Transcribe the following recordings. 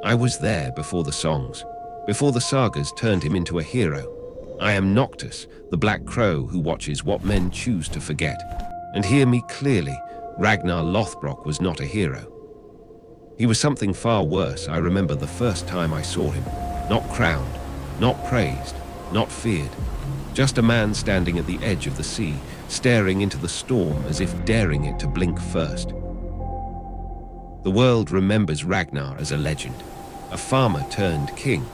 I was there before the songs, before the sagas turned him into a hero. I am Noctis, the Black Crow who watches what men choose to forget. And hear me clearly, Ragnar Lothbrok was not a hero. He was something far worse. I remember the first time I saw him. Not crowned, not praised, not feared. Just a man standing at the edge of the sea, staring into the storm as if daring it to blink first. The world remembers Ragnar as a legend, a farmer turned king,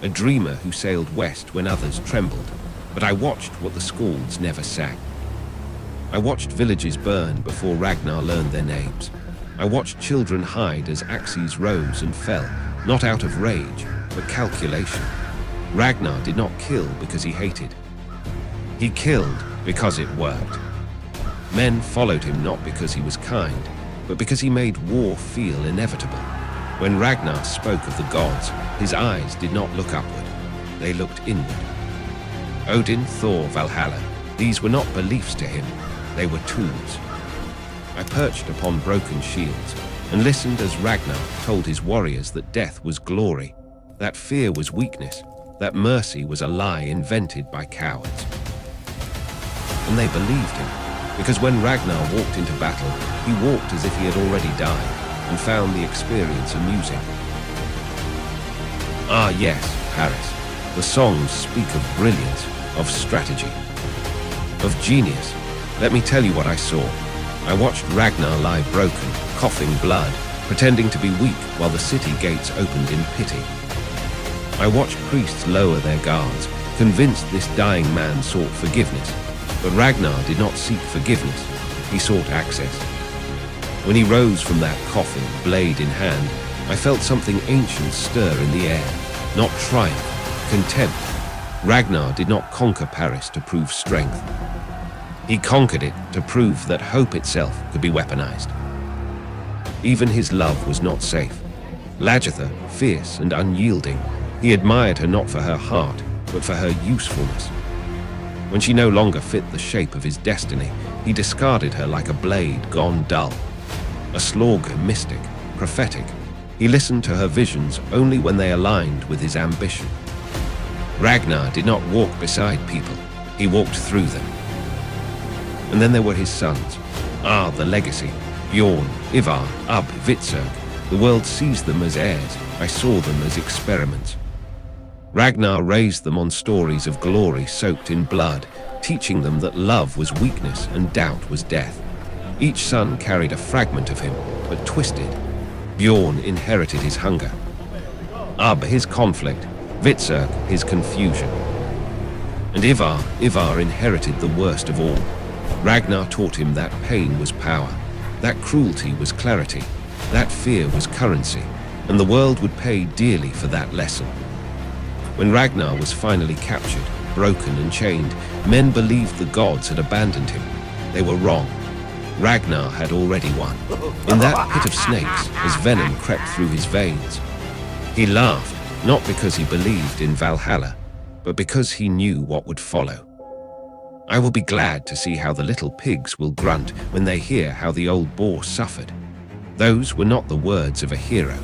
a dreamer who sailed west when others trembled. But I watched what the skalds never sang. I watched villages burn before Ragnar learned their names. I watched children hide as axes rose and fell, not out of rage, but calculation. Ragnar did not kill because he hated. He killed because it worked. Men followed him not because he was kind, but because he made war feel inevitable. When Ragnar spoke of the gods, his eyes did not look upward, they looked inward. Odin, Thor, Valhalla, these were not beliefs to him, they were tools. I perched upon broken shields and listened as Ragnar told his warriors that death was glory, that fear was weakness, that mercy was a lie invented by cowards. And they believed him, because when Ragnar walked into battle, he walked as if he had already died and found the experience amusing. Ah yes, Paris, the songs speak of brilliance, of strategy, of genius. Let me tell you what I saw. I watched Ragnar lie broken, coughing blood, pretending to be weak while the city gates opened in pity. I watched priests lower their guards, convinced this dying man sought forgiveness. But Ragnar did not seek forgiveness, he sought access. When he rose from that coffin, blade in hand, I felt something ancient stir in the air. Not triumph, contempt. Ragnar did not conquer Paris to prove strength. He conquered it to prove that hope itself could be weaponized. Even his love was not safe. Lagertha, fierce and unyielding, he admired her not for her heart, but for her usefulness. When she no longer fit the shape of his destiny, he discarded her like a blade gone dull. A Slaughter mystic, prophetic, he listened to her visions only when they aligned with his ambition. Ragnar did not walk beside people, he walked through them. And then there were his sons. Ah, the legacy. Bjorn, Ivar, Ub, Hvitserk. The world sees them as heirs. I saw them as experiments. Ragnar raised them on stories of glory soaked in blood, teaching them that love was weakness and doubt was death. Each son carried a fragment of him, but twisted. Bjorn inherited his hunger. Ub, his conflict. Hvitserk, his confusion. And Ivar inherited the worst of all. Ragnar taught him that pain was power, that cruelty was clarity, that fear was currency, and the world would pay dearly for that lesson. When Ragnar was finally captured, broken and chained, men believed the gods had abandoned him. They were wrong. Ragnar had already won. In that pit of snakes, as venom crept through his veins, he laughed, not because he believed in Valhalla, but because he knew what would follow. I will be glad to see how the little pigs will grunt when they hear how the old boar suffered. Those were not the words of a hero.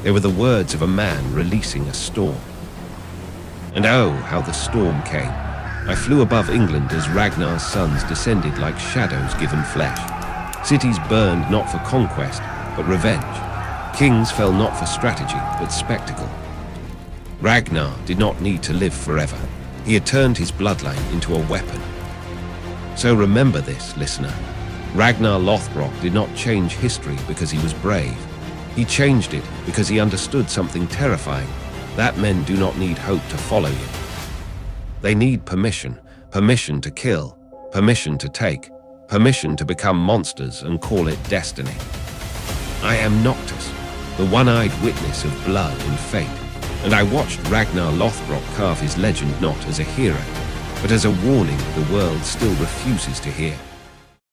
They were the words of a man releasing a storm. And oh, how the storm came. I flew above England as Ragnar's sons descended like shadows given flesh. Cities burned not for conquest, but revenge. Kings fell not for strategy, but spectacle. Ragnar did not need to live forever. He had turned his bloodline into a weapon. So remember this, listener. Ragnar Lothbrok did not change history because he was brave. He changed it because he understood something terrifying, that men do not need hope to follow you. They need permission, permission to kill, permission to take, permission to become monsters and call it destiny. I am Noctis, the one-eyed witness of blood and fate, and I watched Ragnar Lothbrok carve his legend not as a hero, but as a warning the world still refuses to hear.